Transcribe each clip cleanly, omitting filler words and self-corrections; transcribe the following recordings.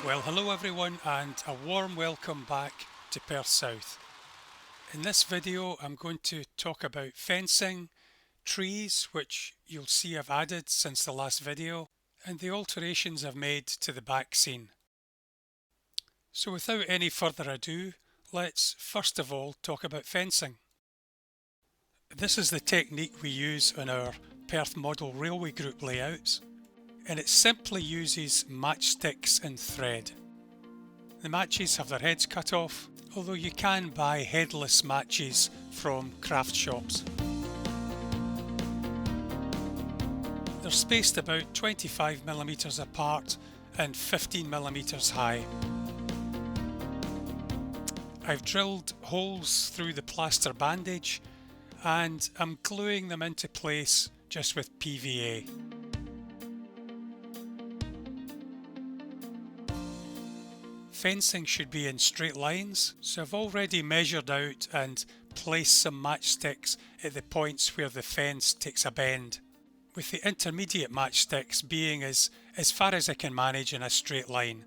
Well, hello everyone and a warm welcome back to Perth South. In this video I'm going to talk about fencing, trees, which you'll see I've added since the last video, and the alterations I've made to the back scene. So without any further ado, let's first of all talk about fencing. This is the technique we use on our Perth Model Railway Group layouts, and it simply uses matchsticks and thread. The matches have their heads cut off, although you can buy headless matches from craft shops. They're spaced about 25mm apart and 15mm high. I've drilled holes through the plaster bandage and I'm gluing them into place just with PVA. Fencing should be in straight lines, so I've already measured out and placed some matchsticks at the points where the fence takes a bend, with the intermediate matchsticks being as far as I can manage in a straight line.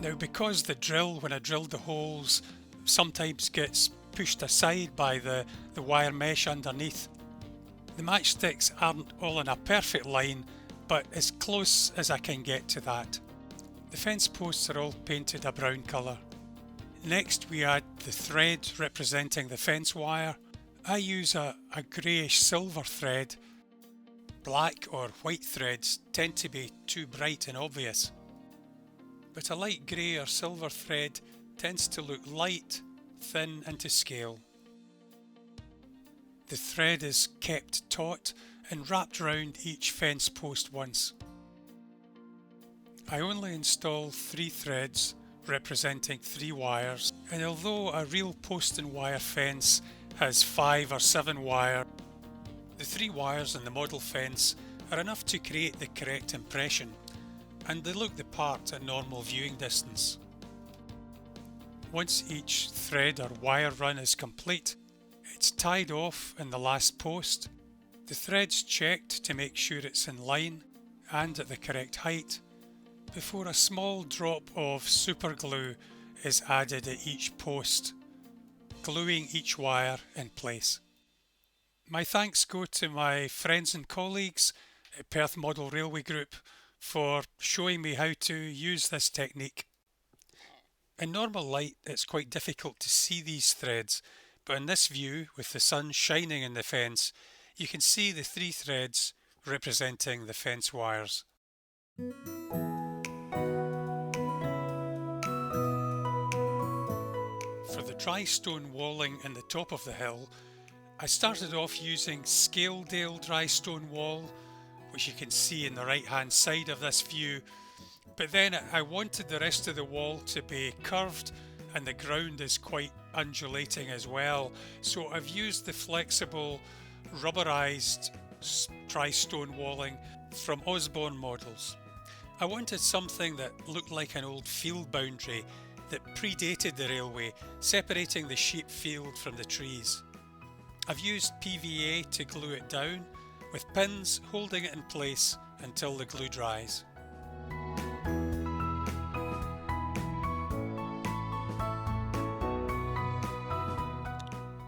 Now, because the drill, when I drilled the holes, sometimes gets pushed aside by the wire mesh underneath, the matchsticks aren't all in a perfect line, but as close as I can get to that. The fence posts are all painted a brown colour. Next we add the thread representing the fence wire. I use a greyish silver thread. Black or white threads tend to be too bright and obvious, but a light grey or silver thread tends to look light, thin and to scale. The thread is kept taut and wrapped round each fence post once. I only install 3 threads representing 3 wires, and although a real post and wire fence has 5 or 7 wire, the 3 wires in the model fence are enough to create the correct impression, and they look the part at normal viewing distance. Once each thread or wire run is complete, it's tied off in the last post. The thread's checked to make sure it's in line and at the correct height before a small drop of super glue is added at each post, gluing each wire in place. My thanks go to my friends and colleagues at Perth Model Railway Group for showing me how to use this technique. In normal light it's quite difficult to see these threads, but in this view, with the sun shining in the fence, you can see the 3 threads representing the fence wires. For the dry stone walling in the top of the hill, I started off using Scaledale dry stone wall, which you can see in the right hand side of this view, but then I wanted the rest of the wall to be curved and the ground is quite undulating as well, so I've used the flexible rubberized dry stone walling from Osborne models. I wanted something that looked like an old field boundary that predated the railway, separating the sheep field from the trees. I've used PVA to glue it down, with pins holding it in place until the glue dries.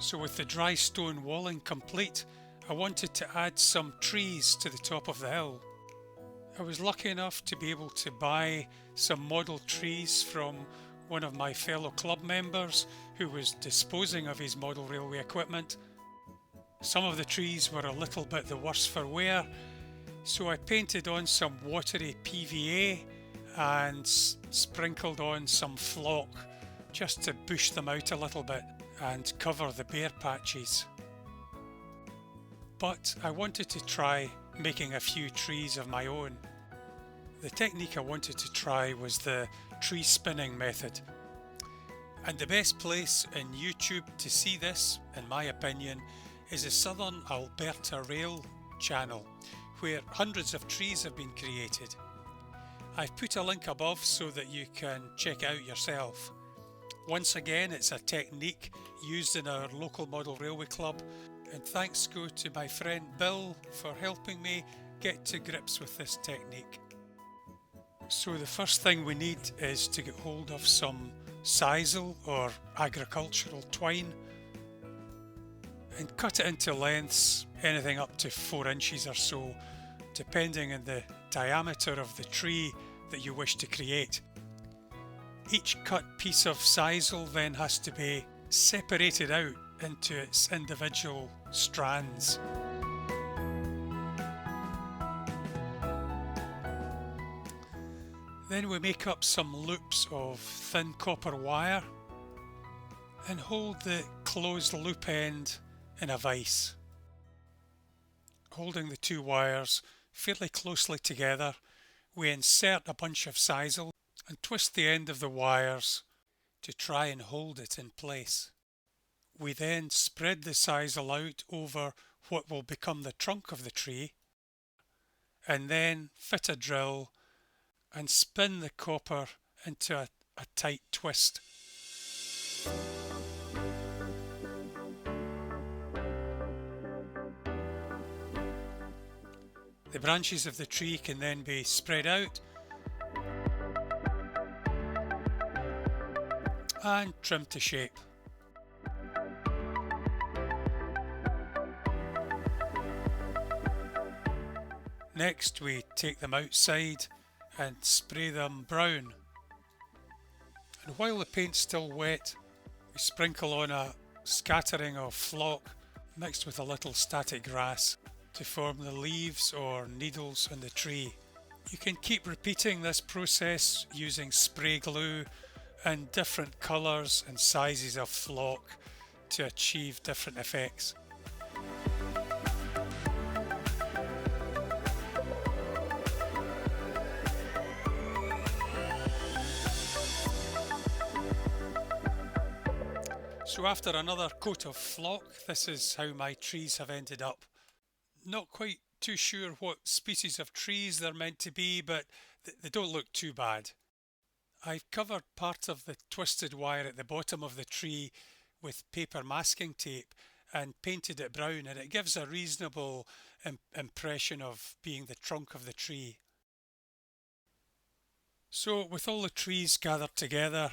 So with the dry stone walling complete, I wanted to add some trees to the top of the hill. I was lucky enough to be able to buy some model trees from one of my fellow club members who was disposing of his model railway equipment. Some of the trees were a little bit the worse for wear, so I painted on some watery PVA and sprinkled on some flock just to bush them out a little bit and cover the bare patches. But I wanted to try making a few trees of my own. The technique I wanted to try was the tree spinning method. And the best place in YouTube to see this, in my opinion, is the Southern Alberta Rail channel, where hundreds of trees have been created. I've put a link above so that you can check out yourself. Once again, it's a technique used in our local model railway club, and thanks go to my friend Bill for helping me get to grips with this technique. So the first thing we need is to get hold of some sisal or agricultural twine and cut it into lengths anything up to 4 inches or so, depending on the diameter of the tree that you wish to create. Each cut piece of sisal then has to be separated out into its individual strands. Then we make up some loops of thin copper wire and hold the closed loop end in a vise. Holding the two wires fairly closely together, we insert a bunch of sisal and twist the end of the wires to try and hold it in place. We then spread the sisal out over what will become the trunk of the tree, and then fit a drill and spin the copper into a tight twist. The branches of the tree can then be spread out and trimmed to shape. Next, we take them outside and spray them brown. And while the paint's still wet, we sprinkle on a scattering of flock mixed with a little static grass to form the leaves or needles on the tree. You can keep repeating this process using spray glue and different colours and sizes of flock to achieve different effects. So after another coat of flock, this is how my trees have ended up. Not quite too sure what species of trees they're meant to be, but they don't look too bad. I've covered part of the twisted wire at the bottom of the tree with paper masking tape and painted it brown, and it gives a reasonable impression of being the trunk of the tree. So with all the trees gathered together,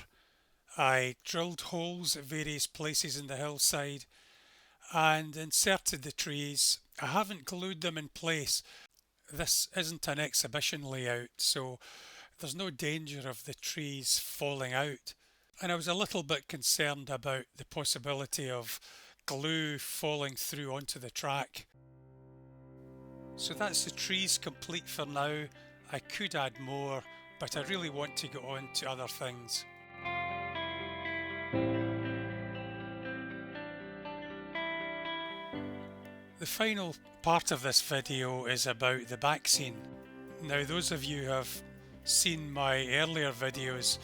I drilled holes at various places in the hillside and inserted the trees. I haven't glued them in place. This isn't an exhibition layout, so there's no danger of the trees falling out. And I was a little bit concerned about the possibility of glue falling through onto the track. So that's the trees complete for now. I could add more, but I really want to get on to other things. The final part of this video is about the Backscene. Now, those of you who have seen my earlier videos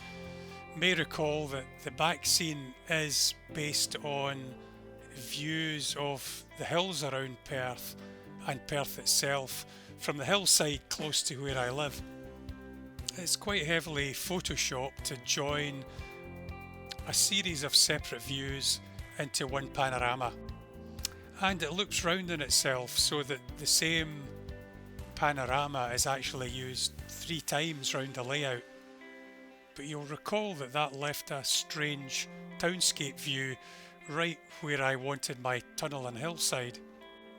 may recall that the Backscene is based on views of the hills around Perth and Perth itself from the hillside close to where I live. It's quite heavily photoshopped to join a series of separate views into one panorama. And it loops round in itself so that the same panorama is actually used 3 times round the layout. But you'll recall that that left a strange townscape view right where I wanted my tunnel and hillside.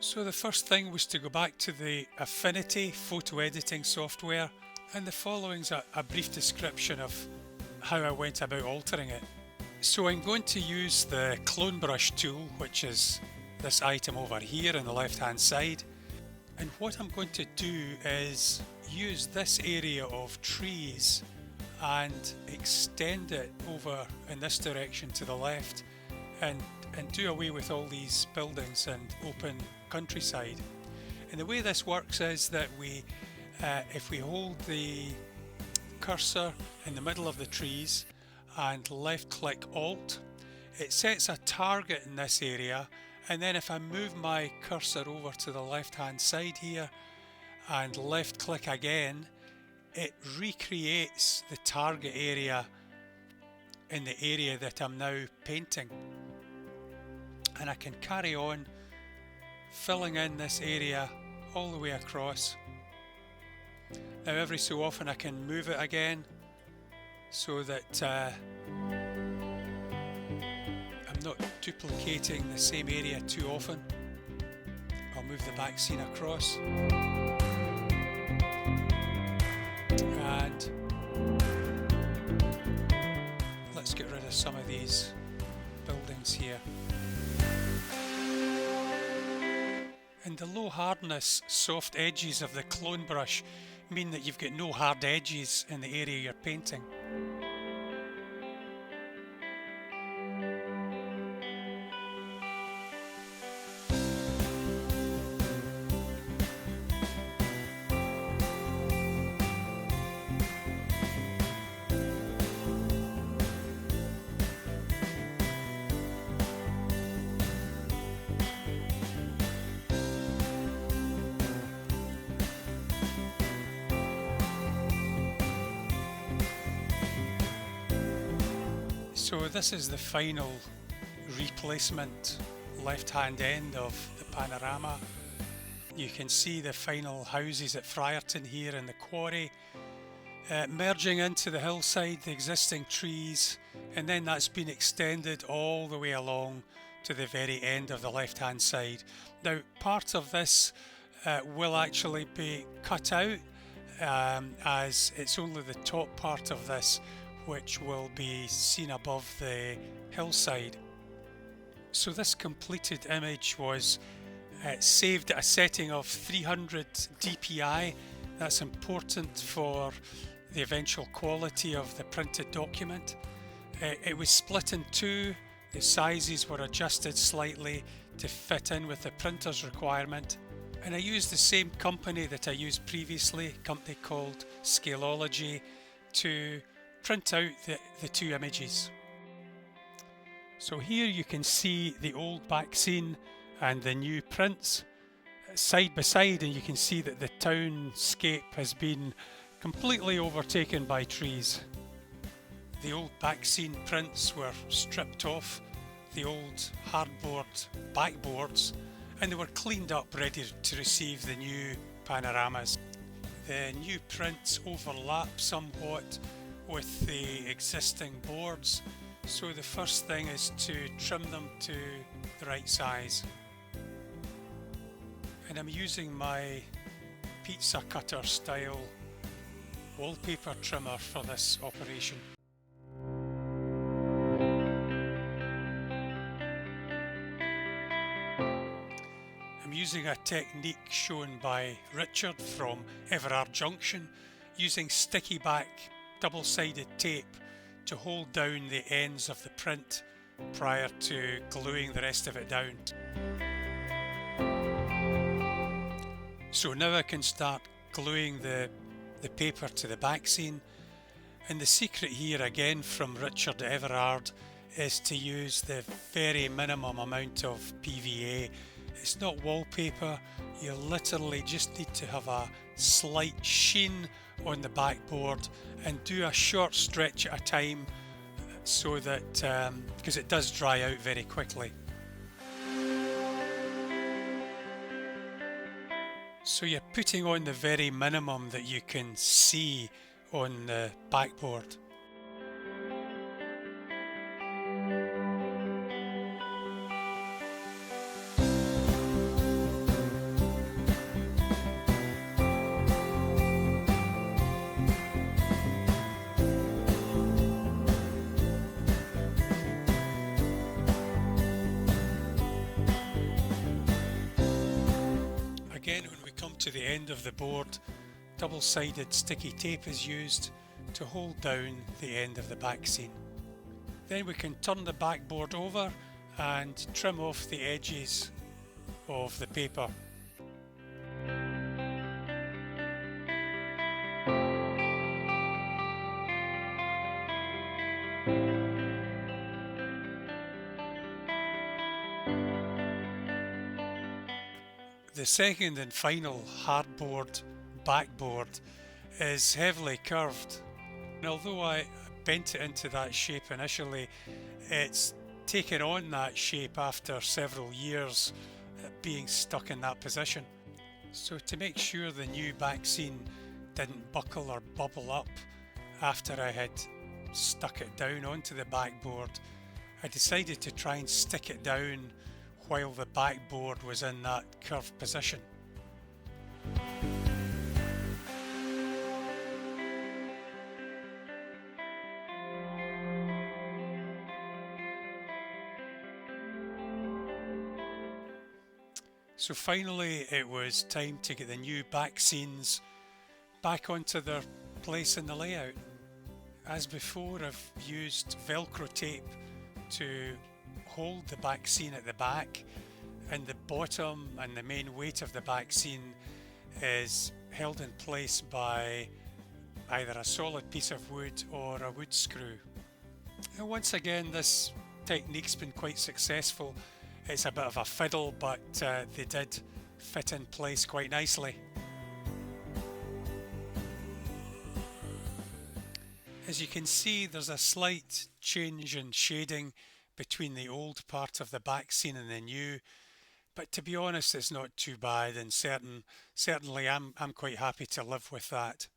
So the first thing was to go back to the Affinity photo editing software, and the following's a brief description of how I went about altering it. So I'm going to use the clone brush tool, which is this item over here on the left hand side, and what I'm going to do is use this area of trees and extend it over in this direction to the left and do away with all these buildings and open countryside. And the way this works is that if we hold the cursor in the middle of the trees and left click Alt, it sets a target in this area. And then if I move my cursor over to the left hand side here and left click again, it recreates the target area in the area that I'm now painting. And I can carry on filling in this area all the way across Now every so often I can move it again so that I'm not duplicating the same area too often. I'll move the back scene across and let's get rid of some of these buildings here. And the low hardness, soft edges of the clone brush mean that you've got no hard edges in the area you're painting. So this is the final replacement left-hand end of the panorama. You can see the final houses at Friarton here in the quarry, merging into the hillside, the existing trees, and then that's been extended all the way along to the very end of the left-hand side. Now, part of this will actually be cut out as it's only the top part of this which will be seen above the hillside. So this completed image was saved at a setting of 300 dpi. That's important for the eventual quality of the printed document. It was split in two. The sizes were adjusted slightly to fit in with the printer's requirement. And I used the same company that I used previously, a company called Scaleology, to print out the two images. So here you can see the old Backscene and the new prints side by side, and you can see that the townscape has been completely overtaken by trees. The old Backscene prints were stripped off the old hardboard backboards and they were cleaned up ready to receive the new panoramas. The new prints overlap somewhat with the existing boards, so the first thing is to trim them to the right size. And I'm using my pizza cutter style wallpaper trimmer for this operation. I'm using a technique shown by Richard from Everard Junction, using sticky back double-sided tape to hold down the ends of the print prior to gluing the rest of it down. So now I can start gluing the paper to the Backscene, and the secret here again from Richard Everard is to use the very minimum amount of PVA. It's not wallpaper, you literally just need to have a slight sheen on the backboard and do a short stretch at a time so that because it does dry out very quickly. So you're putting on the very minimum that you can see on the backboard. Again, when we come to the end of the board, double-sided sticky tape is used to hold down the end of the Backscene. Then we can turn the backboard over and trim off the edges of the paper. The second and final hardboard backboard is heavily curved, and although I bent it into that shape initially, it's taken on that shape after several years being stuck in that position. So to make sure the new Backscene didn't buckle or bubble up after I had stuck it down onto the backboard, I decided to try and stick it down while the backboard was in that curved position. So finally it was time to get the new back scenes back onto their place in the layout. As before, I've used Velcro tape to hold the back scene at the back, and the bottom and the main weight of the back scene is held in place by either a solid piece of wood or a wood screw. And once again, this technique's been quite successful. It's a bit of a fiddle, but they did fit in place quite nicely. As you can see, there's a slight change in shading between the old part of the back scene and the new, but to be honest, it's not too bad, and certainly I'm quite happy to live with that.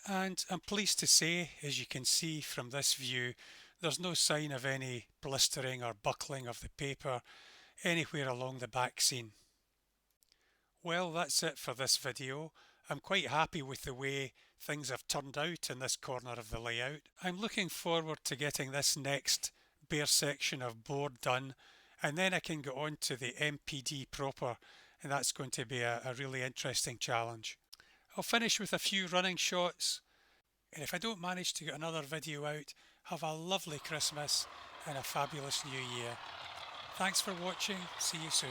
And I'm pleased to say, as you can see from this view, there's no sign of any blistering or buckling of the paper anywhere along the back scene. Well, that's it for this video. I'm quite happy with the way things have turned out in this corner of the layout. I'm looking forward to getting this next bare section of board done, and then I can get on to the MPD proper, and that's going to be a really interesting challenge. I'll finish with a few running shots, and if I don't manage to get another video out, have a lovely Christmas and a fabulous New Year. Thanks for watching. See you soon.